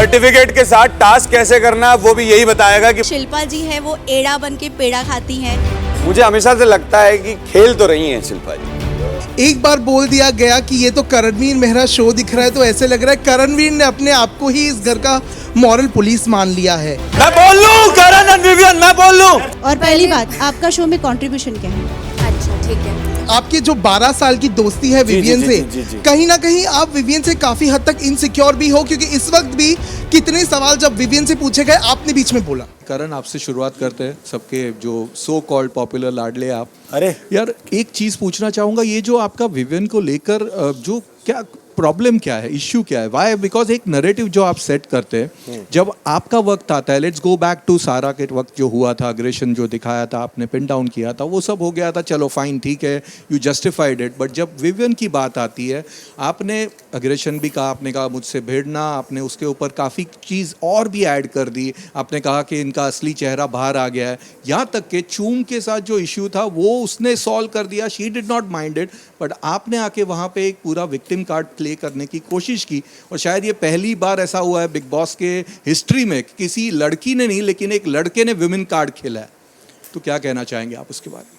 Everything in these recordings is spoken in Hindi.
सर्टिफिकेट के साथ टास्क कैसे करना है वो भी यही बताएगा कि शिल्पा जी है वो एड़ा बन के पेड़ा खाती हैं। मुझे हमेशा से लगता है कि खेल तो रही हैं शिल्पा जी। एक बार बोल दिया गया कि ये तो करणवीर मेहरा शो दिख रहा है, तो ऐसे लग रहा है करणवीर ने अपने आप को ही इस घर का मॉरल पुलिस मान लिया है। मैं बोल लूं करण एंड विवियन, मैं बोल लूं। और पहली बात, आपका शो में कंट्रीब्यूशन क्या है? अच्छा ठीक है। आपकी जो 12 साल की दोस्ती है विवियन से, कहीं ना कहीं आप विवियन से काफी हद तक इनसिक्योर भी हो, क्योंकि इस वक्त भी कितने सवाल जब विवियन से पूछे गए आपने बीच में बोला। करण, आपसे शुरुआत करते हैं, सबके जो सो कॉल्ड पॉपुलर लाडले आप। अरे यार एक चीज पूछना चाहूंगा, ये जो आपका विवियन को लेकर जो क्या प्रॉब्लम क्या है, इश्यू क्या है, वाई? बिकॉज एक नैरेटिव जो आप सेट करते हैं, जब आपका वक्त आता है, लेट्स गो बैक टू सारा के वक्त जो हुआ था, अग्रेशन जो दिखाया था, आपने पिन डाउन किया था, वो सब हो गया था, चलो फाइन ठीक है, यू जस्टिफाइड इट। बट जब विवियन की बात आती है, आपने अग्रेशन भी कहा, आपने कहा मुझसे भिड़ना, आपने उसके ऊपर काफ़ी चीज़ और भी ऐड कर दी, आपने कहा कि इनका असली चेहरा बाहर आ गया है, यहाँ तक कि चूम के साथ जो इश्यू था वो उसने सॉल्व कर दिया, she did not mind it. But आपने आके वहाँ पे एक पूरा विक्टिम कार्ड प्ले करने की कोशिश की, और शायद ये पहली बार ऐसा हुआ है बिग बॉस के हिस्ट्री में कि किसी लड़की ने नहीं, लेकिन एक लड़के ने विमेन कार्ड खेला है। तो क्या कहना चाहेंगे आप उसके बारे में?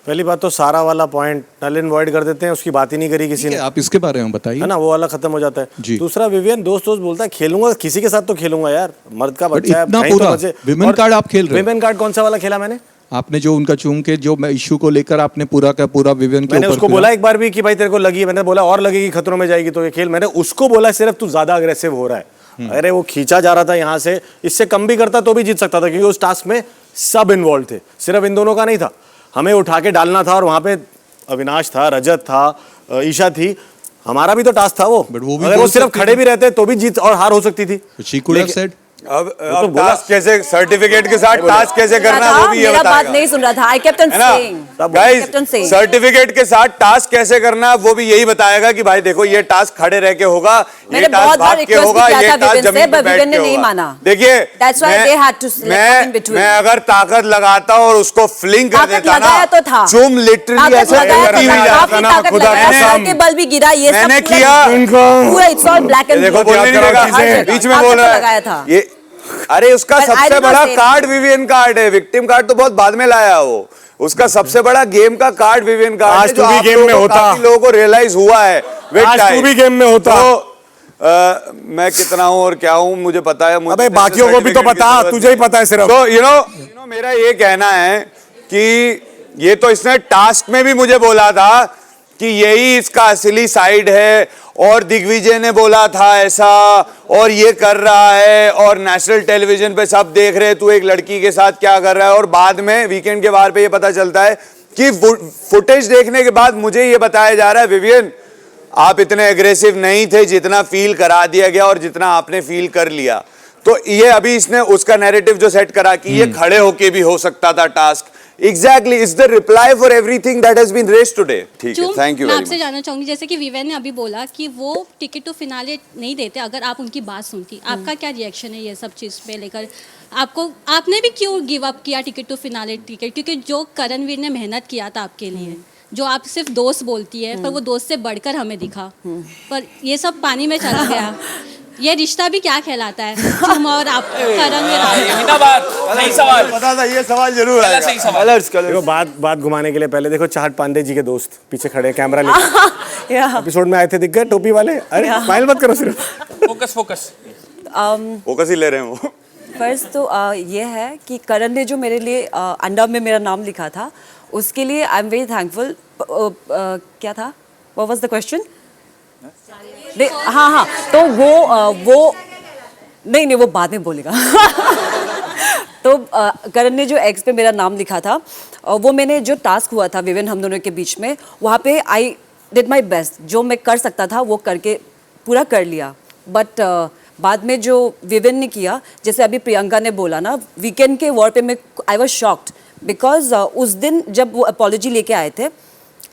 पहली बात तो सारा वाला पॉइंट नल एंड वॉइड कर देते हैं, उसकी बात ही नहीं करी किसी ने। आप इसके बारे में बताइए, है ना, वो वाला खत्म हो जाता है जी। दूसरा विवियन दोस्त बोलता है खेलूंगा किसी के साथ तो खेलूंगा यार, मर्द का बच्चा है, इतना कहीं तो पूरा बचे। विमेन और कार्ड आप खेल रहे हैं? विमेन कार्ड कौन सा वाला खेला मैंने? आपने जो उनका चूम के जो इश्यू को लेकर आपने पूरा का पूरा विवियन के मैंने ऊपर उसको बोला एक बार भी कि भाई तेरे को लगी है, मैंने बोला और लगेगी खतरों में जाएगी तो ये खेल। मैंने उसको बोला सिर्फ तू ज्यादा अग्रेसिव हो रहा है। अरे वो खींचा जा रहा था यहाँ से, इससे कम भी करता तो भी जीत सकता था, क्योंकि उस टास्क में सब इन्वॉल्व थे, सिर्फ इन दोनों का नहीं था। हमें उठा के डालना था, और वहां पे अविनाश था, रजत था, ईशा थी, हमारा भी तो टास्क था वो। अगर वो सिर्फ खड़े भी रहते तो भी जीत और हार हो सकती थी। She could have said, अब टास्क कैसे, सर्टिफिकेट के साथ टास्क कैसे करना है वो भी ये मेरा बताएगा। बात नहीं सुन रहा था। I kept on saying. Guys, certificate के साथ टास्क कैसे करना है वो भी यही बताएगा कि भाई देखो ये टास्क खड़े रह के होगा, ये टास्क भाग के होगा, ये टास्क जमीन पे बैठ के होगा। देखिए मैं अगर ताकत लगाता और उसको फ्लिंग कर देता ना, चुम लिटरली ऐसे करती हुई जाता ना, खुदा के बल भी गिरा, ये मैंने किया। पूरा इट्स ऑल ब्लैक एंड देखो बोलने नहीं देगा, बीच में बोल रहा है ये। अरे उसका सबसे बड़ा कार्ड विवियन कार्ड है, विक्टिम कार्ड तो बहुत बाद में लाया वो। उसका सबसे बड़ा गेम का कार्ड विवियन कार्ड है, जो आप लोगों को, काफी लोगों को रियलाइज हुआ है। आज तू भी गेम में होता। मैं कितना हूँ और क्या हूँ मुझे पता है। अबे बाकियों को भी तो पता, तुझे ही पता है सिर्फ। तो यू नो मेरा ये कहना है कि ये तो इसने टास्क में भी मुझे बोला था कि यही इसका असली साइड है, और दिग्विजय ने बोला था ऐसा, और ये कर रहा है, और नेशनल टेलीविजन पे सब देख रहे तू एक लड़की के साथ क्या कर रहा है। और बाद में वीकेंड के बार पे ये पता चलता है कि फुटेज देखने के बाद मुझे ये बताया जा रहा है विवियन आप इतने एग्रेसिव नहीं थे जितना फील करा दिया गया और जितना आपने फील कर लिया। तो ये अभी इसने उसका नैरेटिव जो सेट करा कि ये खड़े होके भी हो सकता था task. Exactly, it's the reply for everything that has been raised today. ठीक है, thank you very much. मैं आपसे जानना चाहूंगी, जैसे कि विवेन ने अभी बोला कि वो टिकट टू फिनाले नहीं देते, अगर आप उनकी बात सुनती, आपका क्या रिएक्शन है ये सब चीज़ पे लेकर? आपने भी क्यों गिव अप किया टिकट टू फिनाले टिकट? क्योंकि जो करणवीर ने मेहनत किया था आपके लिए, जो आप सिर्फ दोस्त बोलती है, पर वो दोस्त से बढ़कर हमें दिखा, पर ये सब पानी में चला गया। ये रिश्ता भी क्या कहलाता है? तुम और आप करणवीर। सही सवाल पता था, ये सवाल जरूर आएगा। सही सवाल। देखो बात घुमाने के लिए पहले देखो चाहत पांडे जी के दोस्त पीछे खड़े हैं कैमरा लेके। एपिसोड में आए थे, दिख गए टोपी वाले। अरे स्माइल मत करो, सिर्फ फोकस ही ले रहे हैं वो। फर्स्ट तो ये है कि करण ने जो मेरे लिए अंडा में मेरा नाम लिखा था, उसके लिए आई एम वेरी थैंकफुल। क्या था? What was the question? हाँ, तो वो नहीं वो बाद में बोलेगा। तो करण ने जो एक्स पे मेरा नाम लिखा था, वो मैंने जो टास्क हुआ था विवेन हम दोनों के बीच में, वहाँ पे आई डिड माई बेस्ट, जो मैं कर सकता था वो करके पूरा कर लिया। बट बाद में जो विवेन ने किया, जैसे अभी प्रियंका ने बोला ना, वीकेंड के वॉर पे मैं आई वॉज शॉक्ड, बिकॉज उस दिन जब वो अपॉलॉजी लेके आए थे,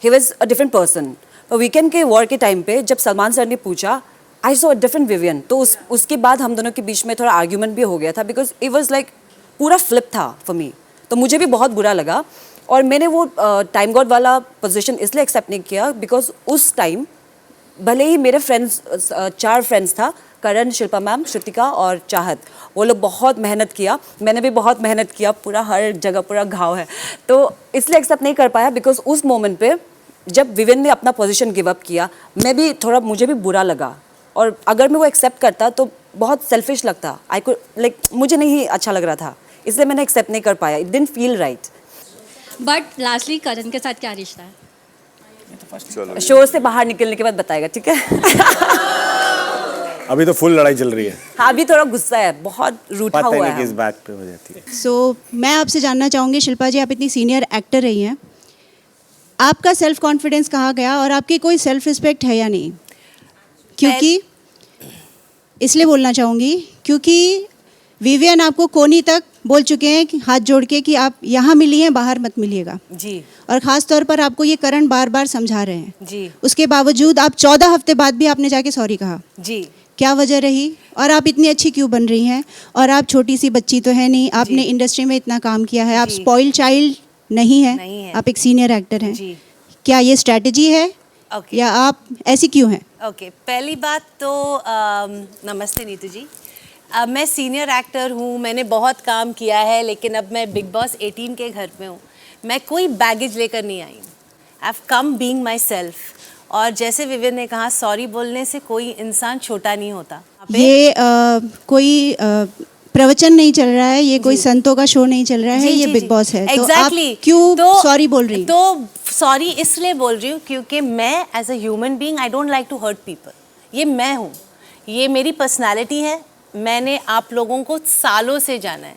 he was a different person. Weekend के वॉर के टाइम पे जब सलमान सर ने पूछा, I saw a different Vivian, तो उसके बाद हम दोनों के बीच में थोड़ा आर्ग्यूमेंट भी हो गया था, बिकॉज इट वॉज लाइक पूरा फ्लिप था फॉर मी। तो मुझे भी बहुत बुरा लगा, और मैंने वो टाइम गॉड वाला पोजीशन इसलिए एक्सेप्ट नहीं किया बिकॉज उस टाइम भले ही मेरे फ्रेंड्स 4 फ्रेंड्स था, करण, शिल्पा मैम, श्रुतिका और चाहत, वो लोग बहुत मेहनत किया, मैंने भी बहुत मेहनत किया, पूरा हर जगह पूरा घाव है, तो इसलिए एक्सेप्ट नहीं कर पाया बिकॉज उस मोमेंट पे जब विवेन ने अपना पोजीशन गिव अप किया, मुझे भी बुरा लगा, और अगर मैं वो एक्सेप्ट करता तो बहुत सेल्फिश लगता, मुझे नहीं अच्छा लग रहा था, इसलिए मैंने एक्सेप्ट नहीं कर पाया, it didn't feel right. But lastly Karan के साथ क्या रिश्ता है? शो से बाहर निकलने के बाद बताएगा, ठीक है? अभी तो फुल लड़ाई चल रही है, हाँ, अभी थोड़ा गुस्सा है, बहुत रूठा पता ही हुआ नहीं है। किस बात पे हो जाती है। सो मैं आपसे जानना चाहूँगी शिल्पा जी, आप इतनी सीनियर एक्टर रही हैं, आपका सेल्फ कॉन्फिडेंस कहाँ गया और आपकी कोई सेल्फ रिस्पेक्ट है या नहीं? क्योंकि इसलिए बोलना चाहूँगी क्योंकि विवियन आपको कोनी तक बोल चुके हैं कि हाथ जोड़ के कि आप यहाँ मिली हैं, बाहर मत मिलिएगा, जी और ख़ास तौर पर आपको ये करण बार बार समझा रहे हैं। जी उसके बावजूद आप 14 हफ्ते बाद भी आपने जाके सॉरी कहा, जी क्या वजह रही? और आप इतनी अच्छी क्यों बन रही हैं? और आप छोटी सी बच्ची तो है नहीं, आपने इंडस्ट्री में इतना काम किया है, आप जी। स्पॉइल चाइल्ड नहीं है, नहीं है। आप एक सीनियर एक्टर हैं। जी क्या ये स्ट्रैटेजी है ओके या आप ऐसी क्यों हैं? ओके पहली बात तो नमस्ते नीतू जी। मैं सीनियर एक्टर हूँ, मैंने बहुत काम किया है, लेकिन अब मैं बिग बॉस 18 के घर में हूँ। मैं कोई बैगेज लेकर नहीं आई हूँ, I have come being my self. और जैसे विवियन ने कहा, सॉरी बोलने से कोई इंसान छोटा नहीं होता। ये कोई प्रवचन नहीं चल रहा है, ये कोई संतों का शो नहीं चल रहा है, ये बिग बॉस है, तो आप क्यों सॉरी बोल रही हैं? तो सॉरी इसलिए बोल रही हूँ क्योंकि मैं as a human being I don't like to hurt people. ये मैं हूँ, ये मेरी पर्सनालिटी है। मैंने आप लोगों को सालों से जाना है।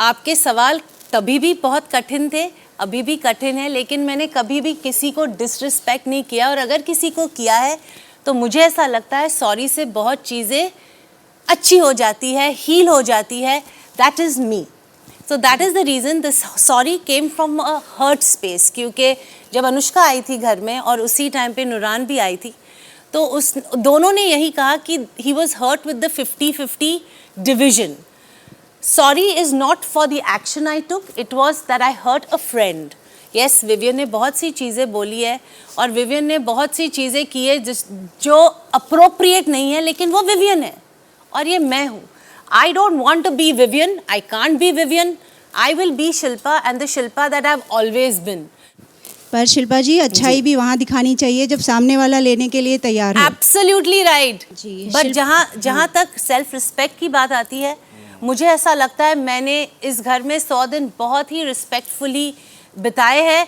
आपके सवाल तभी भी बहुत कठिन थे, अभी भी कठिन है, लेकिन मैंने कभी भी किसी को डिसरिस्पेक्ट नहीं किया, और अगर किसी को किया है तो मुझे ऐसा लगता है सॉरी से बहुत चीज़ें अच्छी हो जाती है, हील हो जाती है। That is me. So that is the reason this sorry came from a hurt space. क्योंकि जब अनुष्का आई थी घर में और उसी टाइम पे नुरान भी आई थी, तो उस दोनों ने यही कहा कि he was hurt with the 50-50 division. Sorry is not for the action I took, it was that I hurt a friend. Yes, Vivian ने बहुत सी चीज़ें बोली है और विवियन ने बहुत सी चीज़ें की है जो अप्रोप्रिएट नहीं है, लेकिन वो विवियन है और ये मैं हूँ। I don't want to be Vivian, I can't be Vivian, I will be Shilpa and the Shilpa that I have always been. पर शिल्पा जी, अच्छाई भी वहाँ दिखानी चाहिए जब सामने वाला लेने के लिए तैयार है। Absolutely right. जी, बट जहाँ तक सेल्फ रिस्पेक्ट की बात आती है, मुझे ऐसा लगता है मैंने इस घर में 100 दिन बहुत ही रिस्पेक्टफुली बिताए हैं।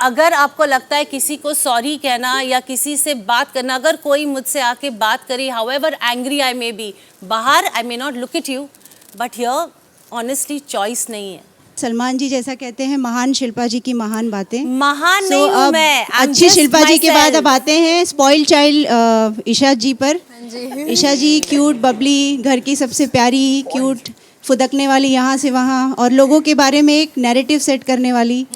अगर आपको लगता है किसी को सॉरी कहना या किसी से बात करना, अगर कोई मुझसे आके बात करे, however angry I may be, बाहर I may not look at you, but here honestly choice नहीं है। सलमान जी जैसा कहते हैं, महान शिल्पा जी की महान बातें। महान So, नहीं हूँ अब मैं, I'm अच्छी just शिल्पा जी के बाद myself. अब आते हैं स्पॉइल चाइल्ड ईशा जी पर। ईशा जी क्यूट, बबली, घर की सबसे प्यारी, क्यूट, फुदकने वाली यहाँ से वहाँ, और लोगों के बारे में एक नैरेटिव सेट करने वाली।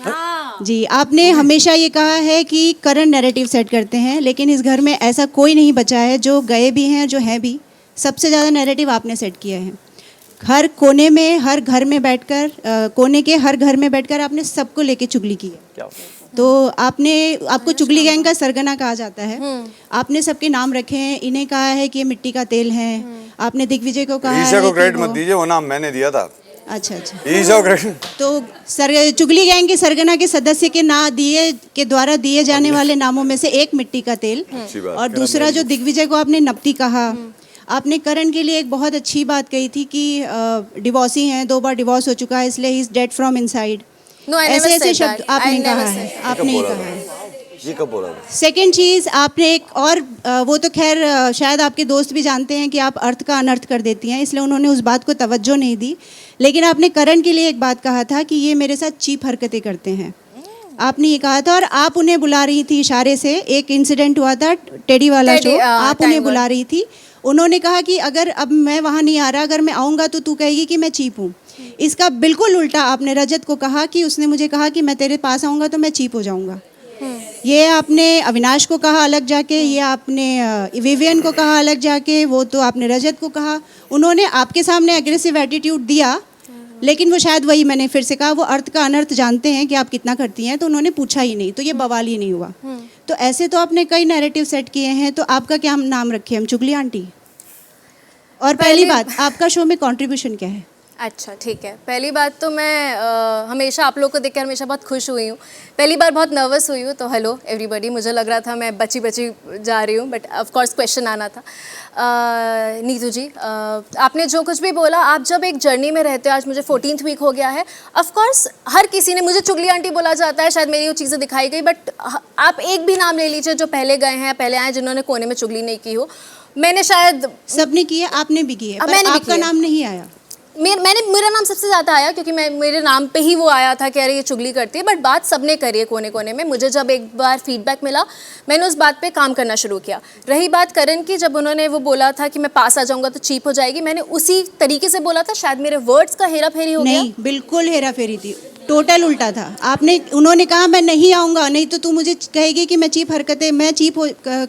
जी, आपने हमेशा ये कहा है कि करण नैरेटिव सेट करते हैं, लेकिन इस घर में ऐसा कोई नहीं बचा है, जो गए भी हैं जो हैं भी। सबसे ज़्यादा नैरेटिव आपने सेट किया है। हर कोने में, हर घर में बैठकर, कोने के हर घर में बैठकर आपने सबको लेके चुगली की है। तो आपको चुगली गैंग का सरगना कहा जाता है। आपने सबके नाम रखे हैं, इन्हें कहा है कि ये मिट्टी का तेल है। आपने दिग्विजय को कहा ईशा है को कि क्रेडिट वो- मत दीजिए, वो नाम मैंने दिया था। अच्छा अच्छा। ईशा को क्रेडिट। तो चुगली गैंग के सरगना के सदस्य के द्वारा दिए जाने वाले नामों में से एक मिट्टी का तेल, बात। और दूसरा जो दिग्विजय को आपने नपती कहा। आपने करण के लिए एक बहुत अच्छी बात कही थी कि डिवोर्सी हैं, 2 बार डिवोर्स हो चुका है, इसलिए he is dead from inside. No, I never ऐसे ऐसे said शब्द that. आपने I कहा never है, said आपने ही कहा है। ये कब बोला था? सेकेंड चीज़, आपने एक और वो तो खैर शायद आपके दोस्त भी जानते हैं कि आप अर्थ का अनर्थ कर देती हैं, इसलिए उन्होंने उस बात को तवज्जो नहीं दी। लेकिन आपने करण के लिए एक बात कहा था कि ये मेरे साथ चीप हरकतें करते हैं, आपने ये कहा था। और आप उन्हें बुला रही थी इशारे से, एक इंसिडेंट हुआ था टेडी वाला टेडी, शो, आप उन्हें टाइगर। बुला रही थी। उन्होंने कहा कि अगर अब मैं वहाँ नहीं आ रहा, अगर मैं आऊँगा तो तू कहेगी कि मैं चीप हूँ। इसका बिल्कुल उल्टा आपने रजत को कहा कि उसने मुझे कहा कि मैं तेरे पास आऊँगा तो मैं चीप हो जाऊँगा। ये आपने अविनाश को कहा अलग जाके, ये आपने विवियन को कहा अलग जाके, वो तो आपने रजत को कहा। उन्होंने आपके सामने एग्रेसिव एटीट्यूड दिया, लेकिन वो शायद वही मैंने फिर से कहा, वो अर्थ का अनर्थ जानते हैं कि आप कितना करती हैं, तो उन्होंने पूछा ही नहीं, तो ये बवाल ही नहीं हुआ। तो ऐसे तो आपने कई नैरेटिव सेट किए हैं, तो आपका क्या नाम रखे हम? चुगली आंटी? और पहली बात, आपका शो में कंट्रीब्यूशन क्या है? अच्छा ठीक है, पहली बात तो मैं हमेशा आप लोग को देख कर हमेशा बहुत खुश हुई हूँ। पहली बार बहुत नर्वस हुई हूँ, तो हेलो एवरीबॉडी, मुझे लग रहा था मैं बची जा रही हूँ, बट ऑफ कोर्स क्वेश्चन आना था। नीतू जी, आपने जो कुछ भी बोला, आप जब एक जर्नी में रहते हो, आज मुझे 14th वीक हो गया है, ऑफ कोर्स हर किसी ने, मुझे चुगली आंटी बोला जाता है, शायद मेरी वो चीज़ें दिखाई गई, बट आप एक भी नाम ले लीजिए जो पहले गए हैं, पहले आए, जिन्होंने कोने में चुगली नहीं की हो। मैंने शायद सबने की है, आपने भी की है, पर मैंने भी आपका की है। नाम नहीं आया। मेरा नाम सबसे ज़्यादा आया, क्योंकि मेरे नाम पे ही वो आया था कि अरे ये चुगली करती है, बट बात सबने करी है कोने कोने में। मुझे जब एक बार फीडबैक मिला, मैंने उस बात पे काम करना शुरू किया। रही बात करण की, जब उन्होंने वो बोला था कि मैं पास आ जाऊंगा तो चीप हो जाएगी, मैंने उसी तरीके से बोला था। शायद मेरे वर्ड्स का हेरा फेरी हो गया। नहीं, बिल्कुल हेरा फेरी थी, टोटल उल्टा था। उन्होंने कहा मैं नहीं आऊँगा, नहीं तो तू मुझे कहेगी कि मैं चीप हरकतें मैं चीप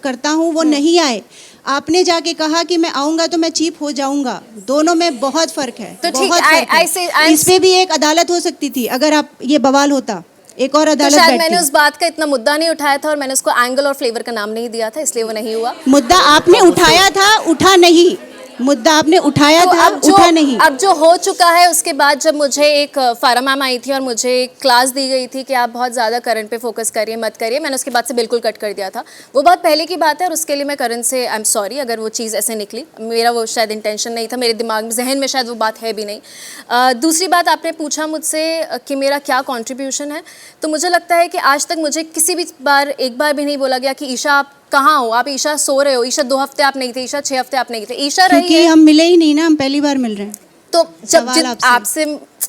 करता हूँ, वो नहीं आए। आपने जाके कहा कि मैं आऊंगा तो मैं चीप हो जाऊंगा, दोनों में बहुत फर्क है। तो ठीक, बहुत फर्क है। इस पे भी एक अदालत हो सकती थी, अगर आप ये बवाल होता, एक और तो अदालत शायद बैठती। मैंने उस बात का इतना मुद्दा नहीं उठाया था, और मैंने उसको एंगल और फ्लेवर का नाम नहीं दिया था, इसलिए वो नहीं हुआ। मुद्दा आपने उठाया था, उठा नहीं। मुद्दा आपने उठाया तो था, उठा नहीं। अब जो हो चुका है, उसके बाद जब मुझे एक फारा मैम आई थी और मुझे एक क्लास दी गई थी कि आप बहुत ज़्यादा करंट पे फोकस करिए, मत करिए, मैंने उसके बाद से बिल्कुल कट कर दिया था। वो बहुत पहले की बात है, और उसके लिए मैं करण से आई एम सॉरी अगर वो चीज़ ऐसे निकली। मेरा वो शायद इंटेंशन नहीं था, मेरे दिमाग में, जहन में शायद वो बात है भी नहीं। दूसरी बात, आपने पूछा मुझसे कि मेरा क्या कॉन्ट्रीब्यूशन है, तो मुझे लगता है कि आज तक मुझे किसी भी बार एक बार भी नहीं बोला गया कि ईशा आप कहाँ हो, आप ईशा सो रहे हो, ईशा 2 हफ्ते आप नहीं थे, ईशा 6 हफ्ते आप नहीं थे। ईशा रही क्योंकि है, हम मिले ही नहीं ना, हम पहली बार मिल रहे हैं। तो जब सवाल आपसे। आपसे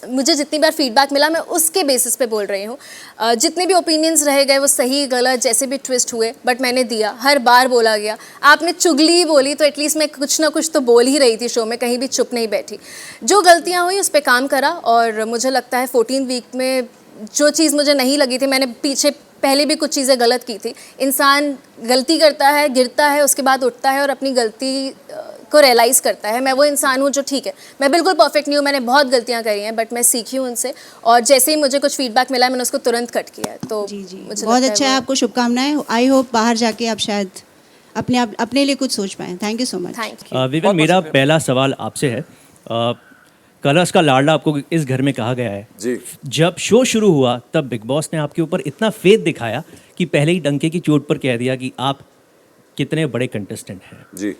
मुझे जितनी बार फीडबैक मिला, मैं उसके बेसिस पे बोल रही हूँ। जितने भी ओपिनियंस रह गए, वो सही गलत जैसे भी ट्विस्ट हुए, बट मैंने दिया, हर बार बोला गया। आपने चुगली बोली तो एटलीस्ट मैं कुछ ना कुछ तो बोल ही रही थी शो में, कहीं भी चुप नहीं बैठी। जो गलतियाँ हुई उस पर काम करा, और मुझे लगता है 14 वीक में जो चीज़ मुझे नहीं लगी थी, मैंने पीछे पहले भी कुछ चीज़ें गलत की थी। इंसान गलती करता है, गिरता है, उसके बाद उठता है और अपनी गलती को रियलाइज़ करता है। मैं वो इंसान हूँ जो, ठीक है, मैं बिल्कुल परफेक्ट नहीं हूँ, मैंने बहुत गलतियाँ करी हैं, बट मैं सीखी हूँ उनसे, और जैसे ही मुझे कुछ फीडबैक मिला, मैंने उसको तुरंत कट किया है। तो जी मुझे बहुत लगता अच्छा है, वो- आपको शुभकामनाएं। आई होप बाहर जाके आप शायद अपने लिए कुछ सोच पाएं। Thank you so much. Thank you. Vivan, मेरा पहला सवाल आपसे है। कलर्स का लाडला आपको इस घर में कहा गया है। जी। जब शो शुरू हुआ तब बिग बॉस ने आपके ऊपर इतना फेथ दिखाया कि पहले ही डंके की चोट पर कह दिया कि आप कितने बड़े कंटेस्टेंट हैं। जी।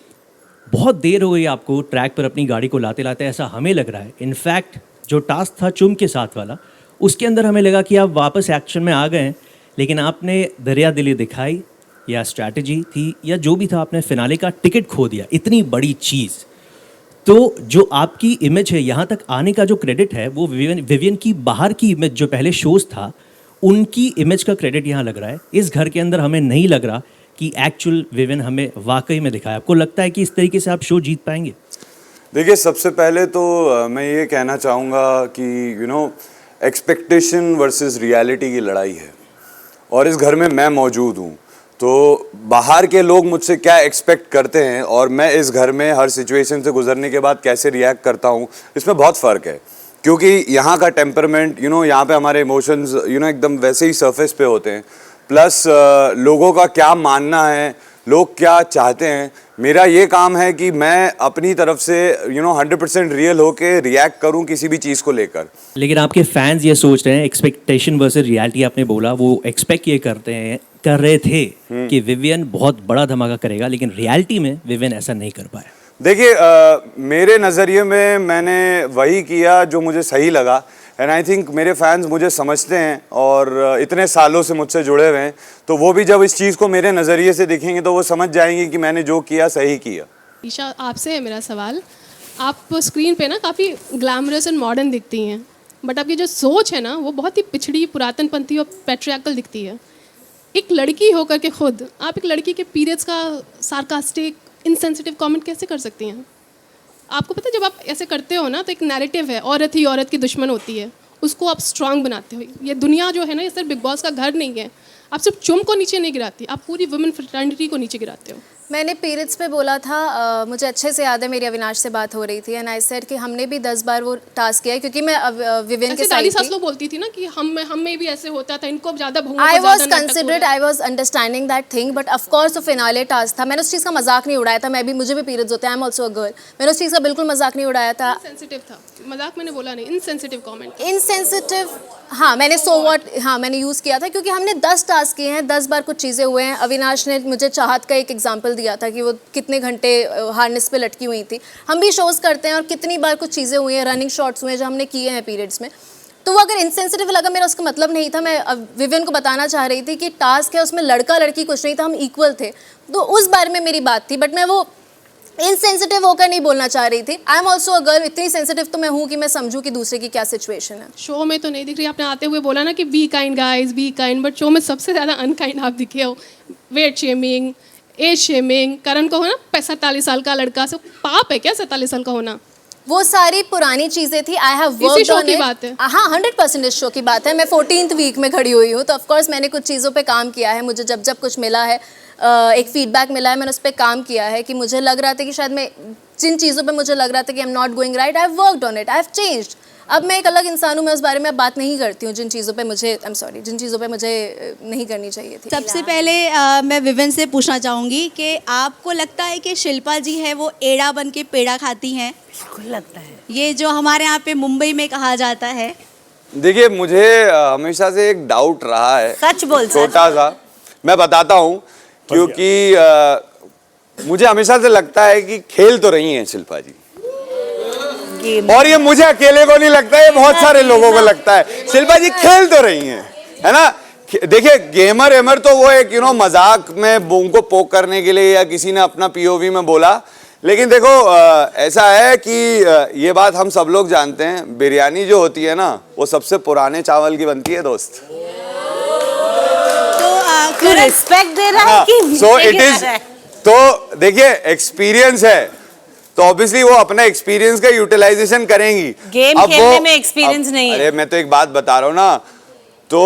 बहुत देर हो गई आपको ट्रैक पर अपनी गाड़ी को लाते लाते, ऐसा हमें लग रहा है। इनफैक्ट जो टास्क था चुम के साथ वाला, उसके अंदर हमें लगा कि आप वापस एक्शन में आ गए हैं, लेकिन आपने दरिया दिली दिखाई, या स्ट्रैटेजी थी या जो भी था, आपने फिनाले का टिकट खो दिया। इतनी बड़ी चीज़, तो जो आपकी इमेज है, यहाँ तक आने का जो क्रेडिट है वो विवियन की बाहर की इमेज, जो पहले शोज था उनकी इमेज का क्रेडिट यहाँ लग रहा है। इस घर के अंदर हमें नहीं लग रहा कि एक्चुअल विवियन हमें वाकई में दिखाया। आपको लगता है कि इस तरीके से आप शो जीत पाएंगे? देखिए, सबसे पहले तो मैं ये कहना चाहूँगा कि एक्सपेक्टेशन वर्सेस रियलिटी की लड़ाई है, और इस घर में मैं मौजूद हूँ, तो बाहर के लोग मुझसे क्या एक्सपेक्ट करते हैं और मैं इस घर में हर सिचुएशन से गुजरने के बाद कैसे रिएक्ट करता हूँ, इसमें बहुत फ़र्क है। क्योंकि यहाँ का टेम्परमेंट, यहाँ पे हमारे इमोशंस एकदम वैसे ही सरफेस पे होते हैं। प्लस लोगों का क्या मानना है, लोग क्या चाहते हैं, मेरा ये काम है कि मैं अपनी तरफ से 100% रियल होके रिएक्ट करूं किसी भी चीज़ को लेकर। लेकिन आपके फैंस ये सोच रहे हैं, एक्सपेक्टेशन वर्सेस रियलिटी आपने बोला, वो एक्सपेक्ट ये कर रहे थे कि विवियन बहुत बड़ा धमाका करेगा, लेकिन रियलिटी में विवियन ऐसा नहीं कर पाया। देखिए, मेरे नज़रिए में मैंने वही किया जो मुझे सही लगा, एंड आई थिंक मेरे फैंस मुझे समझते हैं और इतने सालों से मुझसे जुड़े हुए हैं, तो वो भी जब इस चीज़ को मेरे नज़रिए से देखेंगे तो वो समझ जाएंगे कि मैंने जो किया सही किया। ईशा, आपसे है मेरा सवाल। आप स्क्रीन पे ना काफ़ी ग्लैमरस एंड मॉडर्न दिखती हैं, बट आपकी जो सोच है ना वो बहुत ही पिछड़ी, पुरातनपंथी और पैट्रियार्कल दिखती है। एक लड़की होकर के खुद आप एक लड़की के पीरियड्स का सार्कास्टिक, इनसेंसिटिव कमेंट कैसे कर सकती हैं? आपको पता है जब आप ऐसे करते हो ना तो एक नैरेटिव है, औरत ही औरत की दुश्मन होती है, उसको आप स्ट्रांग बनाते हो। ये दुनिया जो है ना, ये सिर्फ बिग बॉस का घर नहीं है। आप सिर्फ चुम को नीचे नहीं गिराती, आप पूरी वुमेन फ्रेटर्निटी को नीचे गिराते हो। मैंने पीरियड्स पे बोला था, मुझे अच्छे से याद है मेरी अविनाश से बात हो रही थी एंड आई सेड कि हमने भी 10 बार वो टास्क किया है क्योंकि मैं विवेन के ऐसे दादी साथ सास थी। लोग बोलती थी ना कि हम में भी ऐसे होता था, इनको ज्यादा I was considered, I was understanding that thing, but of course वो फिनाले टास्क था। मैंने उस चीज़ का मजाक नहीं उड़ाया था, मुझे भी पीरियड्स होते हैं, I am also a girl. मैंने उस चीज़ का बिल्कुल मजाक नहीं उड़ाया था। सेंसिटिव था, मजाक मैंने बोला नहीं, इनसेंसिटिव कमेंट। इनसेंसिटिव, हाँ मैंने सो व्हाट, हाँ मैंने यूज़ किया था क्योंकि हमने 10 टास्क किए हैं, 10 बार कुछ चीज़ें हुए हैं। अविनाश ने मुझे चाहत का एक एग्जांपल दिया था कि वो कितने घंटे हार्नेस पे लटकी हुई थी। हम भी शोज़ करते हैं और कितनी बार कुछ चीज़ें हुई हैं, रनिंग शॉट्स हुए हैं जो हमने किए हैं पीरियड्स में। तो वो अगर इनसेंसिटिव लगा, मेरा उसका मतलब नहीं था। मैं विवियन को बताना चाह रही थी कि टास्क है, उसमें लड़का लड़की कुछ नहीं था, हम इक्वल थे, तो उस बारे में मेरी बात थी। बट मैं वो इनसेंसिटिव होकर नहीं बोलना चाह रही थी। I am also a girl, इतनी सेंसिटिव तो मैं हूँ कि मैं समझूँ कि दूसरे की क्या सिचुएशन है। शो में तो नहीं दिख रही, आपने आते हुए बोला ना कि be kind guys, be kind, but show में सबसे ज़्यादा अनकाइंड आप दिखे हो। वेट शेमिंग, एज शेमिंग, करण को हो ना 47 साल का लड़का, सब पाप है क्या 47 साल का होना? वो सारी पुरानी चीज़ें थी। आई हैव इसी वर्कड शो ऑन की इट। बात है। हाँ 100% इस शो की बात है। मैं 14th वीक में खड़ी हुई हूँ, तो ऑफकोर्स मैंने कुछ चीज़ों पे काम किया है। मुझे जब जब कुछ मिला है, एक फीडबैक मिला है, मैंने उस पर काम किया है कि मुझे लग रहा था कि शायद मैं जिन चीज़ों पे मुझे लग रहा था कि I am not going right, I have worked on it, I have changed. अब मैं एक अलग इंसान हूँ, मैं उस बारे में अब बात नहीं करती हूँ जिन चीज़ों पे मुझे, आई एम सॉरी, जिन चीज़ों पे मुझे नहीं करनी चाहिए थी। सबसे पहले मैं विवेन से पूछना चाहूँगी कि आपको लगता है कि शिल्पा जी है वो एड़ा बन के पेड़ा खाती हैं? बिल्कुल लगता है। ये जो हमारे यहाँ पे मुंबई में कहा जाता है। देखिए मुझे हमेशा से एक डाउट रहा है, सच बोल, सच। छोटा सा मैं बताता हूँ, क्योंकि मुझे हमेशा से लगता है कि खेल तो रही हैं शिल्पा जी, और ये मुझे अकेले को नहीं लगता, ये बहुत सारे लोगों को लगता है। शिल्पा जी खेल तो रही हैं, है ना। देखिए गेमर एमर तो वो एक मजाक में बूम को पोक करने के लिए, या किसी ने अपना पीओवी में बोला, लेकिन देखो ऐसा है कि ये बात हम सब लोग जानते हैं, बिरयानी जो होती है ना वो सबसे पुराने चावल की बनती है दोस्त। तू रिस्पेक्ट दे रहा है कि सो इट इज, तो देखिए एक्सपीरियंस है तो ऑब्वियसली वो अपना एक्सपीरियंस का यूटिलाइजेशन करेंगी। गेम खेलने में एक्सपीरियंस नहीं है। अरे मैं तो एक बात बता रहा हूँ ना, तो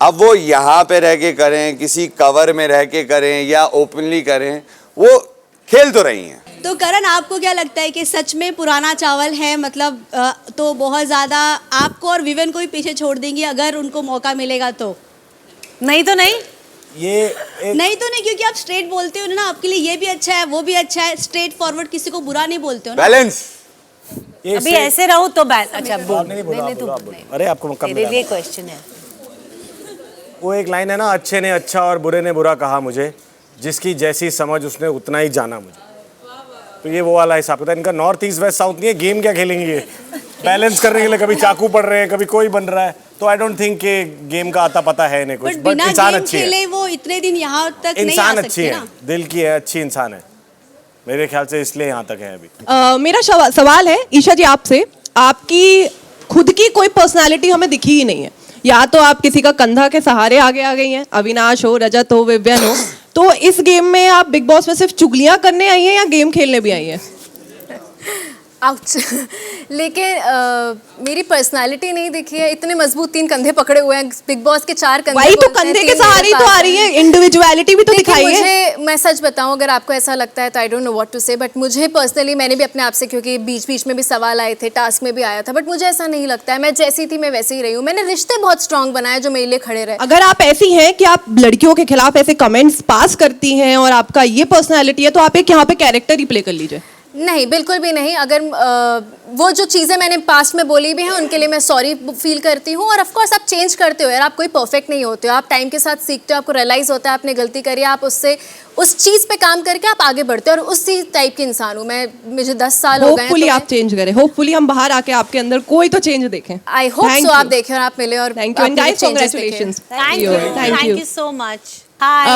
अब वो यहाँ पे रह के करें, किसी कवर में रह के करें या ओपनली करें, वो खेल तो रही हैं। तो करण आपको क्या लगता है कि सच में पुराना चावल है, मतलब तो बहुत ज़्यादा आपको और विवेन को ही पीछे छोड़ देंगी अगर उनको मौका मिलेगा तो? नहीं तो नहीं, नहीं तो नहीं, क्योंकि आप स्ट्रेट बोलते हो ना, आपके लिए ये भी अच्छा है वो भी अच्छा है, स्ट्रेट फॉरवर्ड किसी को बुरा नहीं बोलते हो ना। बैलेंस। अभी ऐसे रहो तो अच्छा बोल। नहीं तू अरे आपको मौका तेरे मिला। लिए क्वेश्चन है। वो एक लाइन है ना, अच्छे ने अच्छा और बुरे ने बुरा कहा मुझे, जिसकी जैसी समझ उसने उतना ही जाना मुझे। तो ये वो वाला हिसाब होता है इनका। नॉर्थ ईस्ट वेस्ट साउथ नहीं है, गेम क्या खेलेंगे ये? बैलेंस करने के लिए कभी चाकू पड़ रहे हैं, कभी कोई बन रहा है, तो आई डोंट थिंक कि गेम का आता पता है इन्हें कुछ। बट इंसान अच्छी है, वो इतने दिन यहाँ तक नहीं आ इंसान सकते अच्छी है, ना। दिल की है, अच्छी इंसान है मेरे ख्याल से, इसलिए यहाँ तक है अभी। मेरा सवाल है ईशा जी आपसे, आपकी खुद की कोई पर्सनालिटी हमें दिखी ही नहीं है। या तो आप किसी का कंधा के सहारे आगे आ गई हैं, अविनाश हो, रजत हो, विवियन हो, तो इस गेम में आप बिग बॉस में सिर्फ चुगलियां करने आई हैं या गेम खेलने भी आई हैं? आउच। लेकिन मेरी पर्सनालिटी नहीं दिखी है। इतने मजबूत 3 कंधे पकड़े हुए हैं बिग बॉस के, 4 कंधे वही तो बोलते हैं, कंधे के 3 सहारे ही तो आ रही है, इंडिविजुअलिटी भी तो दिखाई है। मुझे, मैं सच बताऊं, अगर आपको ऐसा लगता है तो I don't know what to say, but मुझे पर्सनली, मैंने भी अपने आप से, क्योंकि बीच बीच में भी सवाल आए थे, टास्क में भी आया था, बट मुझे ऐसा नहीं लगता है। मैं जैसी थी मैं वैसे ही रही हूँ। मैंने रिश्ते बहुत स्ट्रांग बनाए जो मेरे लिए खड़े रहे। अगर आप ऐसी हैं कि आप लड़कियों के खिलाफ ऐसे कमेंट्स पास करती हैं और आपका ये पर्सनालिटी है, तो आप एक यहाँ पे कैरेक्टर ही प्ले कर लीजिए। नहीं, बिल्कुल भी नहीं। अगर वो जो चीज़ें मैंने पास्ट में बोली भी हैं उनके लिए मैं सॉरी फील करती हूँ। और ऑफ कोर्स आप चेंज करते हो यार, आप कोई परफेक्ट नहीं होते हो, आप टाइम के साथ सीखते हो, आपको रियलाइज़ होता है आपने गलती करी, आप उससे उस चीज़ पे काम करके आप आगे बढ़ते हो। और उसी टाइप के इंसान हूँ मैं, मुझे 10 साल हो गए हैं। होपफुली आप चेंज करें, होपफुली हम बाहर आके आपके अंदर कोई तो चेंज देखें। आई होप सो, आप देखें और आप मिले और thank you and guys congratulations. Thank you so much.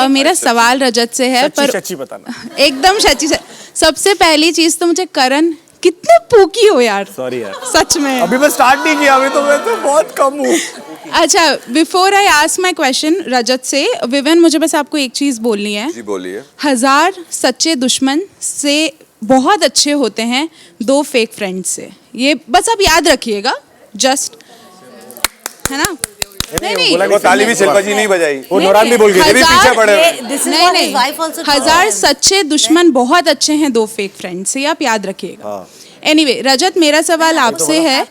मेरा सवाल रजत से है, पर सच्ची बताना एकदम सच्ची से। सबसे पहली चीज तो मुझे करण, कितने पोकी हो यार। सॉरी यार, सच में अभी मैं स्टार्ट नहीं किया, अभी तो मैं तो बहुत कम हूँ। अच्छा, before I ask my question Rajat से, विवेन मुझे बस आपको एक चीज बोलनी है। जी बोलिए। 1000 सच्चे दुश्मन से बहुत अच्छे होते हैं 2 फेक फ्रेंड्स से। ये बस आप याद रखिएगा, जस्ट, है ना। नहीं वो ताली भी शिल्पा जी नहीं बजाई, वो नौरान भी बोल गई। ये भी पीछे पड़े हुए। This is नहीं what his नहीं wife also told हजार him. सच्चे दुश्मन बहुत अच्छे हैं, दो फेक फ्रेंड्स, ये आप याद रखिएगा। एनीवे रजत, मेरा सवाल आपसे है,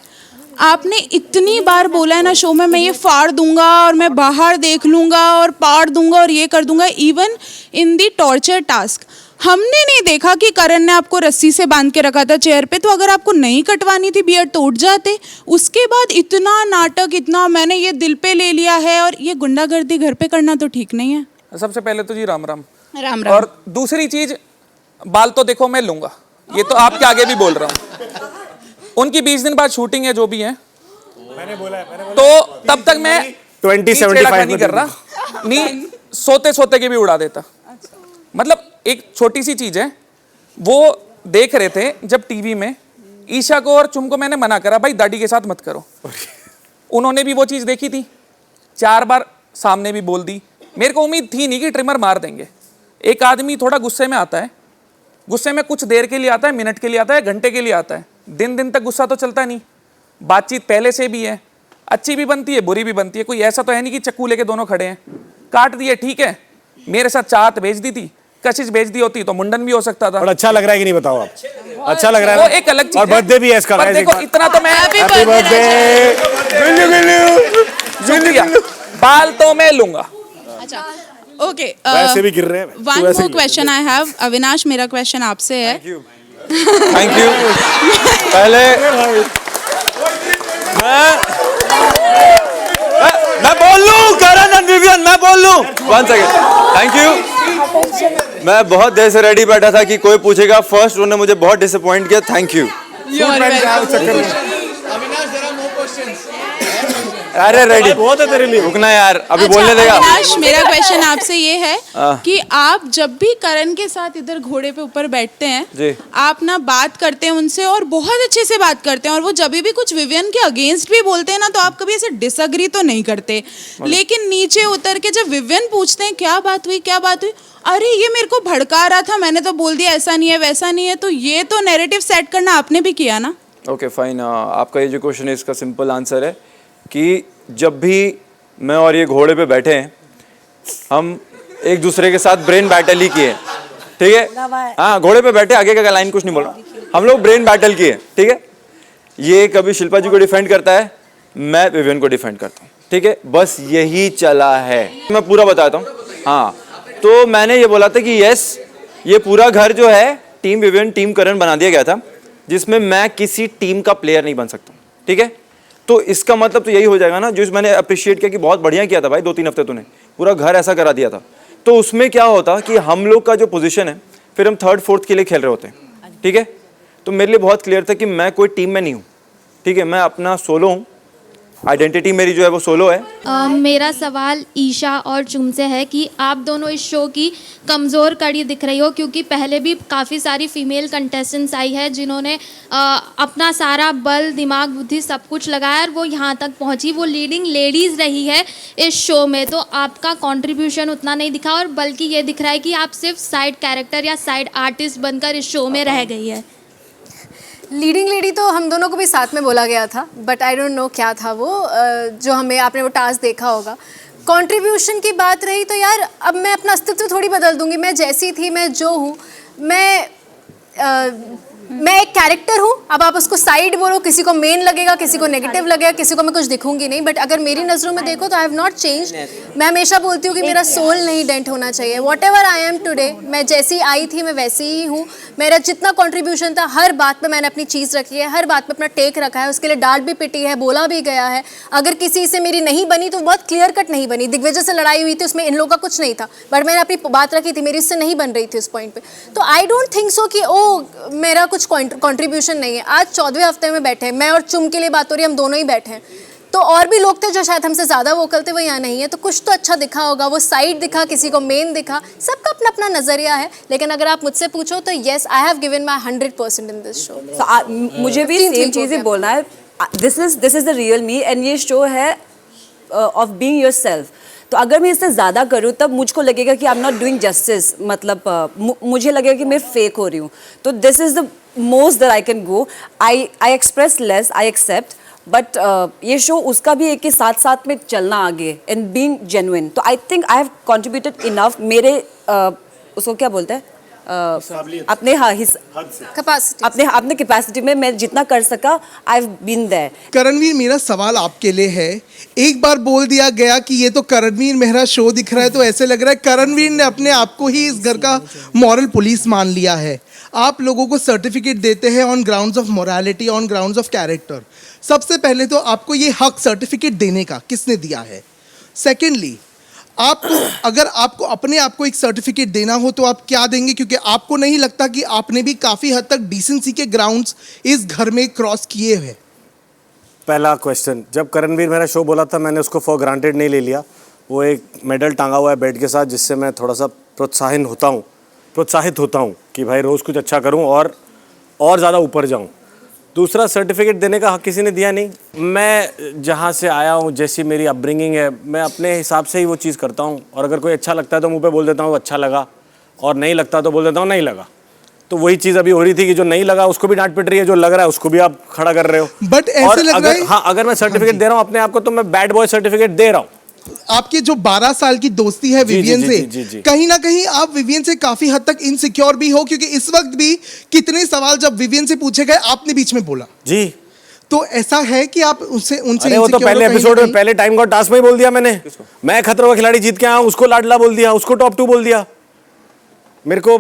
आपने इतनी बार बोला है ना शो में, मैं ये फाड़ दूंगा और मैं बाहर देख लूंगा और पाड़ दूंगा और ये कर दूंगा, even in the torture task हमने नहीं देखा कि करण ने आपको रस्सी से बांध के रखा था चेयर पे, तो अगर आपको नहीं कटवानी थी बियर्ड तो उठ जाते। उसके बाद इतना नाटक, इतना मैंने ये दिल पे ले लिया है, और ये गुंडागर्दी घर पे करना तो ठीक नहीं है। सबसे पहले तो जी राम राम। राम राम। और दूसरी चीज, बाल तो देखो मैं लूंगा, ये तो आपके आगे भी बोल रहा हूँ। उनकी 20 दिन बाद शूटिंग है जो भी है, तो तब तक मैं 2075 नहीं कर रहा, नहीं सोते सोते के भी उड़ा देता। मतलब एक छोटी सी चीज है, वो देख रहे थे जब टीवी में ईशा को और चुम को मैंने मना करा भाई दाढ़ी के साथ मत करो, उन्होंने भी वो चीज देखी थी, 4 बार सामने भी बोल दी। मेरे को उम्मीद थी नहीं कि ट्रिमर मार देंगे। एक आदमी थोड़ा गुस्से में आता है, गुस्से में कुछ देर के लिए आता है, मिनट के लिए आता है, घंटे के लिए आता है, दिन दिन तक गुस्सा तो चलता नहीं। बातचीत पहले से भी है, अच्छी भी बनती है बुरी भी बनती है, कोई ऐसा तो है नहीं कि चक्कू लेके दोनों खड़े हैं। काट दिए ठीक है, मेरे साथ चाहत भेज दी थी, कशिश भेज दी होती तो मुंडन भी हो सकता था। और अच्छा लग रहा है कि नहीं बताओ आप? अच्छा लग रहा है वो ना? एक अलग चीज और बर्थडे भी है इसका। पर देखो इतना तो मैं हैप्पी बर्थडे। शुक्रिया, बाल तो मैं लूंगा। अच्छा ओके, वैसे भी गिर रहे हैं। One more question I have. Avinash, मेरा क्वेश्चन आपसे है। Thank you. पहले मैं बोल लूं, करण एंड विवियन, मैं बोल लूं। 1 सेकंड, थैंक यू। मैं बहुत देर से रेडी बैठा था कि कोई पूछेगा, फर्स्ट उन्होंने मुझे बहुत डिसअपॉइंट किया। Thank you. अरे रेडी बहुत है तेरे लिए। रुकना यार, अभी बोलने देगा। अविनाश, मेरा क्वेश्चन आपसे ये है कि आप जब भी करण के साथ इधर घोड़े पे ऊपर बैठते हैं जी, आप ना बात करते हैं उनसे और बहुत अच्छे से बात करते हैं, और वो जब भी कुछ विवियन के अगेंस्ट भी बोलते हैं ना, तो आप कभी ऐसे डिसएग्री तो नहीं करते, लेकिन नीचे उतर के जब विवियन पूछते हैं क्या बात हुई क्या बात हुई, अरे ये मेरे को भड़का रहा था, मैंने तो बोल दिया ऐसा नहीं है वैसा नहीं है, तो ये तो नैरेटिव सेट करना आपने भी किया ना। Okay fine. आपका ये जो क्वेश्चन है इसका सिंपल आंसर है कि जब भी मैं और ये घोड़े पे बैठे हैं, हम एक दूसरे के साथ ब्रेन बैटल ही किए, ठीक है? हाँ, घोड़े पे बैठे, आगे का लाइन कुछ नहीं बोल रहा, हम लोग ब्रेन बैटल किए, ठीक है? ये कभी शिल्पा जी को डिफेंड करता है, मैं विवियन को डिफेंड करता हूँ, ठीक है? बस यही चला है। मैं पूरा बताता हूँ। हाँ, तो मैंने ये बोला था कि यस, ये पूरा घर जो है टीम विवियन टीम करण बना दिया गया था, जिसमें मैं किसी टीम का प्लेयर नहीं बन सकता, ठीक है? तो इसका मतलब तो यही हो जाएगा ना, जो मैंने अप्रिशिएट किया कि बहुत बढ़िया किया था भाई, 2-3 हफ्ते तूने पूरा घर ऐसा करा दिया था, तो उसमें क्या होता कि हम लोग का जो पोजीशन है, फिर हम 3rd 4th के लिए खेल रहे होते हैं, ठीक है? तो मेरे लिए बहुत क्लियर था कि मैं कोई टीम में नहीं हूँ, ठीक है? मैं अपना सोलो हूँ, आइडेंटिटी मेरी जो है वो सोलो है। मेरा सवाल ईशा और चुम से है कि आप दोनों इस शो की कमज़ोर कड़ी दिख रही हो, क्योंकि पहले भी काफ़ी सारी फीमेल कंटेस्टेंट्स आई है जिन्होंने अपना सारा बल दिमाग बुद्धि सब कुछ लगाया और वो यहाँ तक पहुँची, वो लीडिंग लेडीज़ रही है इस शो में, तो आपका कंट्रीब्यूशन उतना नहीं दिखा, और बल्कि ये दिख रहा है कि आप सिर्फ साइड कैरेक्टर या साइड आर्टिस्ट बनकर इस शो में रह गई है। लीडिंग लेडी तो हम दोनों को भी साथ में बोला गया था, बट आई डोंट नो क्या था वो जो हमें आपने वो टास्क देखा होगा। कंट्रीब्यूशन की बात रही तो यार अब मैं अपना अस्तित्व थोड़ी बदल दूंगी, मैं जैसी थी मैं जो हूँ, मैं एक कैरेक्टर हूँ। अब आप उसको साइड बोलो, किसी को मेन लगेगा, किसी को नेगेटिव लगेगा, किसी को मैं कुछ दिखूंगी नहीं, बट अगर मेरी नज़रों में देखो तो आई हैव नॉट चेंज। मैं हमेशा बोलती हूँ कि मेरा सोल नहीं डेंट होना चाहिए। What ever I am today, मैं जैसी आई थी मैं वैसी ही हूँ। मेरा जितना कंट्रीब्यूशन था हर बात पे मैंने अपनी चीज़ रखी है, हर बात पे अपना टेक रखा है, उसके लिए डांट भी पिटी है, बोला भी गया है। अगर किसी से मेरी नहीं बनी तो बहुत क्लियर कट नहीं बनी। दिग्विजय से लड़ाई हुई थी, उसमें इन लोगों का कुछ नहीं था, बट मैंने अपनी बात रखी थी, मेरी इससे नहीं बन रही थी उस पॉइंट पे। तो आई डोंट थिंक सो कि ओ मेरा कुछ कॉन्ट्रीब्यूशन नहीं है। आज 14वें हफ्ते में बैठे हैं, मैं और चुम के लिए बात हो रही है, हम दोनों ही बैठे हैं, तो और भी लोग थे जो शायद हमसे ज़्यादा वोकल थे, वो यहाँ नहीं है, तो कुछ तो अच्छा दिखा होगा। वो साइड दिखा, किसी को मेन दिखा, सबका अपना अपना नज़रिया है। लेकिन अगर आप मुझसे पूछो तो yes, I have given my 100% in this show. मुझे भी सेम चीज़ें बोलना है। This is the real me, and ये शो है ऑफ बीइंग योरसेल्फ। तो अगर मैं इससे ज़्यादा करूँ तब मुझको लगेगा कि I am not doing justice, मतलब मुझे लगेगा कि मैं फेक हो रही हूँ। तो this is the most that I can go. I express less, I accept, but ये शो उसका भी एक के साथ साथ में चलना आगे एंड बीइंग जेन्युइन, तो I think I have contributed enough मेरे उसको क्या बोलते हैं अपने अपने कैपेसिटी में मैं जितना कर सका I have been there. Karanveer, मेरा सवाल आपके लिए है, एक बार बोल दिया गया कि ये तो करणवीर मेहरा शो दिख रहा है, तो ऐसे लग रहा है करणवीर ने अपने आप को ही इस घर का मॉरल पुलिस मान लिया है। आप लोगों को सर्टिफिकेट देते हैं on grounds of morality, on grounds of character. सबसे पहले तो आपको ये हक सर्टिफिकेट देने का किसने दिया है? सेकेंडली, आपको अगर आपको अपने आप को एक सर्टिफिकेट देना हो तो आप क्या देंगे? क्योंकि आपको नहीं लगता कि आपने भी काफ़ी हद तक डिसेंसी के ग्राउंड्स इस घर में क्रॉस किए हैं? पहला क्वेश्चन, जब करणवीर मेरा शो बोला था मैंने उसको फॉर ग्रांटेड नहीं ले लिया। वो एक मेडल टांगा हुआ है बेड के साथ, जिससे मैं थोड़ा सा प्रोत्साहित होता हूँ कि भाई रोज़ कुछ अच्छा करूँ और ज़्यादा ऊपर जाऊँ। दूसरा, सर्टिफिकेट देने का हक किसी ने दिया नहीं। मैं जहाँ से आया हूँ, जैसी मेरी अपब्रिंगिंग है, मैं अपने हिसाब से ही वो चीज़ करता हूँ। और अगर कोई अच्छा लगता है तो मुँह पे बोल देता हूँ अच्छा लगा, और नहीं लगता तो बोल देता हूँ नहीं लगा। तो वही चीज़ अभी हो रही थी कि जो नहीं लगा उसको भी डांट पिट रही है, जो लग रहा है उसको भी आप खड़ा कर रहे हो। बट ऐसे लग रहा है, हाँ, अगर मैं सर्टिफिकेट दे रहा हूँ अपने आप को तो मैं बैड बॉय सर्टिफिकेट दे रहा हूँ। आपकी जो 12 साल की दोस्ती है विवियन से, कहीं ना कहीं आप विवियन से काफी हद तक इनसिक्योर भी हो, क्योंकि इस वक्त भी कितने सवाल जब विवियन से पूछे गए आपने बीच में बोला जी। तो ऐसा है कि आप उनसे अरे वो तो पहले एपिसोड में, पहले टाइम गॉड टास्क में ही बोल दिया मैंने। मैं खतरों का खिलाड़ी जीत के आया हूँ, उसको लाडला बोल दिया, उसको टॉप 2 बोल दिया, मेरे को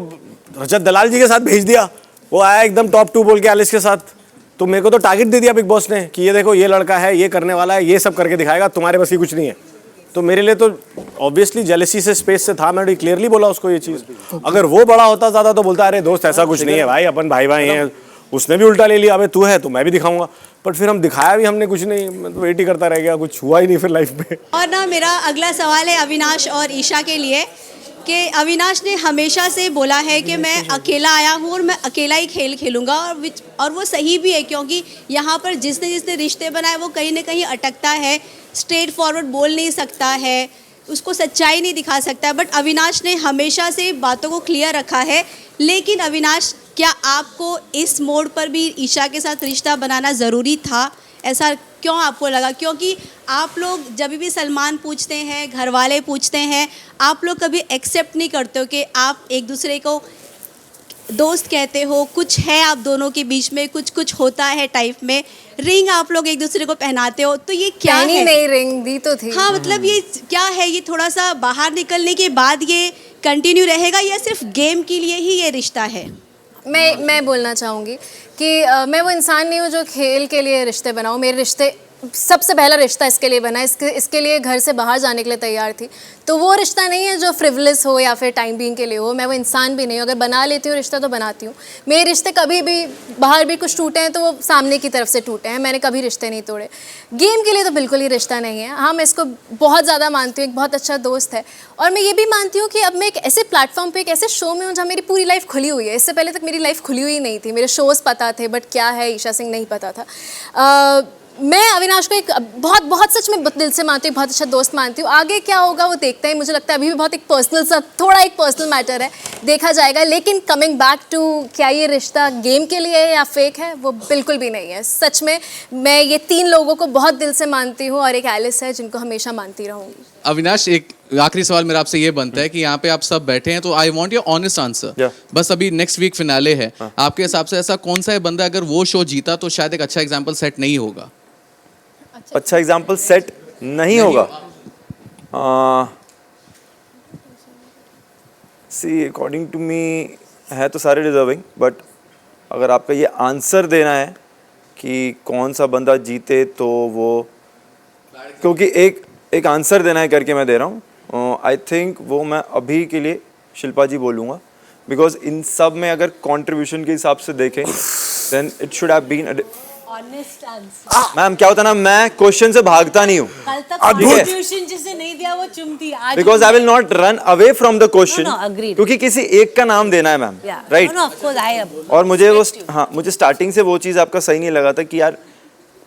रजत दलाल जी के साथ भेज दिया, वो आया एकदम टॉप 2 बोल के एलिस के साथ। तो मेरे को तो टारगेट दे दिया बिग बॉस ने कि ये देखो ये लड़का है, ये करने वाला है, ये सब करके दिखाएगा, तुम्हारे बस की कुछ नहीं है। तो मेरे लिए तो ऑब्वियसली जेलसी से, स्पेस से था, मैंने क्लियरली बोला उसको ये चीज़। अगर वो बड़ा होता ज़्यादा तो बोलता अरे दोस्त ऐसा कुछ नहीं है भाई, अपन भाई भाई हैं। उसने भी उल्टा ले लिया, अबे तू है तो मैं भी दिखाऊंगा। बट फिर हम दिखाया भी हमने कुछ नहीं, मैं तो वेट ही करता रह गया, कुछ हुआ ही नहीं फिर लाइफ में। और ना मेरा अगला सवाल है अविनाश और ईशा के लिए कि अविनाश ने हमेशा से बोला है कि मैं अकेला आया हूँ और मैं अकेला ही खेल खेलूँगा, और वो सही भी है, क्योंकि यहाँ पर जिसने जिसने रिश्ते बनाए वो कहीं ना कहीं अटकता है, स्ट्रेट फॉरवर्ड बोल नहीं सकता है, उसको सच्चाई नहीं दिखा सकता है। बट अविनाश ने हमेशा से बातों को क्लियर रखा है। लेकिन अविनाश, क्या आपको इस मोड़ पर भी ईशा के साथ रिश्ता बनाना ज़रूरी था? ऐसा क्यों आपको लगा? क्योंकि आप लोग जब भी सलमान पूछते हैं, घर वाले पूछते हैं, आप लोग कभी एक्सेप्ट नहीं करते हो कि आप एक दूसरे को दोस्त कहते हो, कुछ है आप दोनों के बीच में, कुछ होता है टाइप में, रिंग आप लोग एक दूसरे को पहनाते हो, तो ये क्या है? नहीं, रिंग दी तो थी। हाँ, मतलब ये क्या है? ये थोड़ा सा बाहर निकलने के बाद ये कंटिन्यू रहेगा या सिर्फ गेम के लिए ही ये रिश्ता है? मैं बोलना चाहूँगी कि मैं वो इंसान नहीं हूँ जो खेल के लिए रिश्ते बनाऊँ। मेरे रिश्ते, सबसे पहला रिश्ता इसके लिए बना, इसके लिए घर से बाहर जाने के लिए तैयार थी। तो वो रिश्ता नहीं है जो फ्रिवलेस हो या फिर टाइम बीइंग के लिए हो। मैं वो इंसान भी नहीं हूँ, अगर बना लेती हूँ रिश्ता तो बनाती हूँ। मेरे रिश्ते कभी भी बाहर भी कुछ टूटे हैं तो वो सामने की तरफ से टूटे हैं, मैंने कभी रिश्ते नहीं तोड़े। गेम के लिए तो बिल्कुल ही रिश्ता नहीं है। हाँ, मैं इसको बहुत ज़्यादा मानती हूँ, एक बहुत अच्छा दोस्त है। और मैं ये भी मानती हूँ कि अब मैं एक ऐसे प्लेटफॉर्म पर, एक ऐसे शो में हूँ जहाँ मेरी पूरी लाइफ खुली हुई है। इससे पहले तक मेरी लाइफ खुली हुई नहीं थी। मेरे शोज़ पता थे बट क्या है ईशा सिंह नहीं पता था। मैं अविनाश को एक बहुत सच में दिल से मानती हूँ, बहुत अच्छा दोस्त मानती हूँ। आगे क्या होगा वो देखते हैं। मुझे लगता है अभी भी बहुत एक पर्सनल सा, थोड़ा एक पर्सनल मैटर है, देखा जाएगा। लेकिन कमिंग बैक टू, क्या ये रिश्ता गेम के लिए है या फेक है, वो बिल्कुल भी नहीं है। सच में मैं ये 3 लोगों को बहुत दिल से मानती हूँ और एक एलिस है जिनको हमेशा मानती रहूँगी। अविनाश, एक आखिरी सवाल मेरा आपसे ये बनता है कि यहाँ पे आप सब बैठे हैं तो I want your honest answer. बस अभी नेक्स्ट वीक फिनाले है, आपके हिसाब से ऐसा कौन सा है बंदा अगर वो शो जीता तो शायद एक अच्छा एग्जाम्पल सेट नहीं होगा? अच्छा एग्जाम्पल सेट नहीं होगा? सी अकॉर्डिंग टू मी है तो सारे डिजर्विंग, बट अगर आपका ये आंसर देना है कि कौन सा बंदा जीते तो वो, क्योंकि एक आंसर देना है करके मैं दे रहा हूँ। आई थिंक वो मैं अभी के लिए शिल्पा जी बोलूँगा, बिकॉज इन सब में अगर कंट्रीब्यूशन के हिसाब से देखें then it should have been honest answer. Ma'am क्या होता है ना, मैं क्वेश्चन से भागता नहीं हूँ। कल तक कंट्रीब्यूशन जिसे नहीं दिया वो चुमती, आज because I will not run away from the question, agreed. क्योंकि किसी एक का नाम देना है मैम, राइट? और मुझे वो, हाँ, मुझे स्टार्टिंग से वो चीज़ आपका सही नहीं लगा था कि यार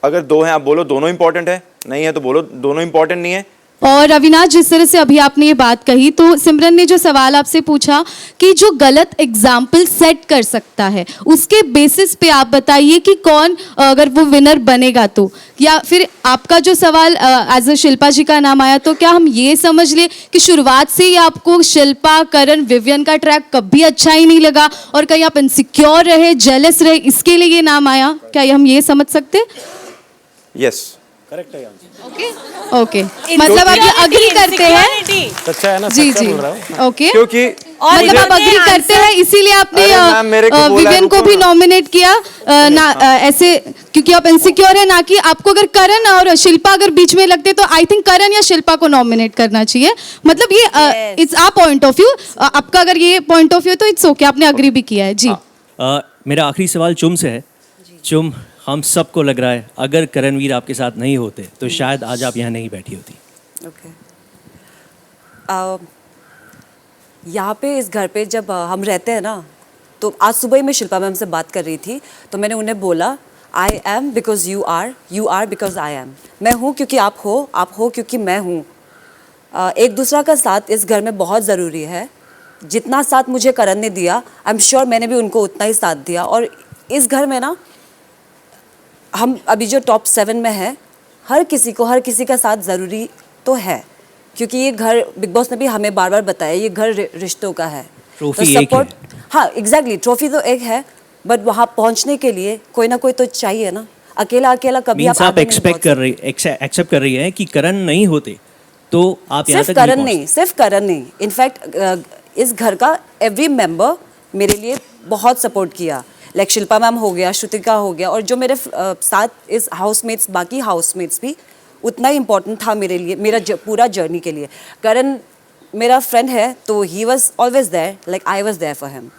अगर 2 हैं आप बोलो दोनों इंपॉर्टेंट है, नहीं है तो बोलो दोनों इंपॉर्टेंट नहीं है, और अविनाश, जिस तरह से अभी आपने ये बात कही, तो सिमरन ने जो सवाल आपसे पूछा कि जो गलत एग्जाम्पल सेट कर सकता है, उसके बेसिस पे आप बताइए कि कौन अगर वो विनर बनेगा तो, या फिर आपका जो सवाल एज अ शिल्पा जी का नाम आया, तो क्या हम ये समझ ले कि शुरुआत से ही आपको शिल्पा, करण, विवियन का ट्रैक कभी अच्छा ही नहीं लगा और कहीं आप इनसिक्योर रहे, जेलस रहे, इसके लिए ये नाम आया? क्या हम ये समझ सकते? यस, करेक्ट है ओके, मतलब आप ये अग्री करते हैं? सच्चा है ना, जी सच्चा जी, बोल रहा हूँ। ओके, क्योंकि मतलब आप अग्री करते हैं, इसीलिए आपने अरे मैम, मेरे को बोला विवियन को रुको भी ना। नॉमिनेट किया ना ऐसे, क्योंकि आप इनसिक्योर है ना, कि आपको अगर करण और शिल्पा अगर बीच में लगते तो आई थिंक करण या शिल्पा को नॉमिनेट करना चाहिए। मतलब ये it's a point of view, आपका अगर ये पॉइंट ऑफ व्यू तो इट्स ओके, आपने अग्री भी किया है जी। मेरा आखिरी सवाल चुम से है। चुम, हम सबको लग रहा है अगर करणवीर आपके साथ नहीं होते तो शायद आज आप यहाँ नहीं बैठी होती। ओके, यहाँ पे इस घर पे जब हम रहते हैं ना, तो आज सुबह ही मैं शिल्पा मैम से बात कर रही थी, तो मैंने उन्हें बोला I am because you are because I am. मैं हूँ क्योंकि आप हो क्योंकि मैं हूँ। एक दूसरा का साथ इस घर में बहुत ज़रूरी है। जितना साथ मुझे करण ने दिया, आई एम श्योर मैंने भी उनको उतना ही साथ दिया। और इस घर में ना, हम अभी जो टॉप 7 में है, हर किसी का साथ ज़रूरी तो है, क्योंकि ये घर, बिग बॉस ने भी हमें बार बार बताया, ये घर रिश्तों का है। ट्रॉफी तो एक है। हाँ एग्जैक्टली, ट्रॉफी तो एक है, बट वहाँ पहुँचने के लिए कोई ना कोई तो चाहिए ना। अकेला कभी मीन्स आप आप आगे नहीं पहुंच एक्सेप्ट कर रही हैं कि करण नहीं होते तो आप यहाँ सिर्फ तक करण नहीं नहीं, सिर्फ करण नहीं, इनफैक्ट इस घर का एवरी मेंबर मेरे लिए बहुत सपोर्ट किया। लाइक शिल्पा मैम हो गया, श्रुतिका हो गया, और जो मेरे साथ इस हाउसमेट्स, बाकी हाउसमेट्स भी उतना ही इम्पोर्टेंट था मेरे लिए, मेरा पूरा जर्नी के लिए। करण मेरा फ्रेंड है, तो he was always there, like I was there for him.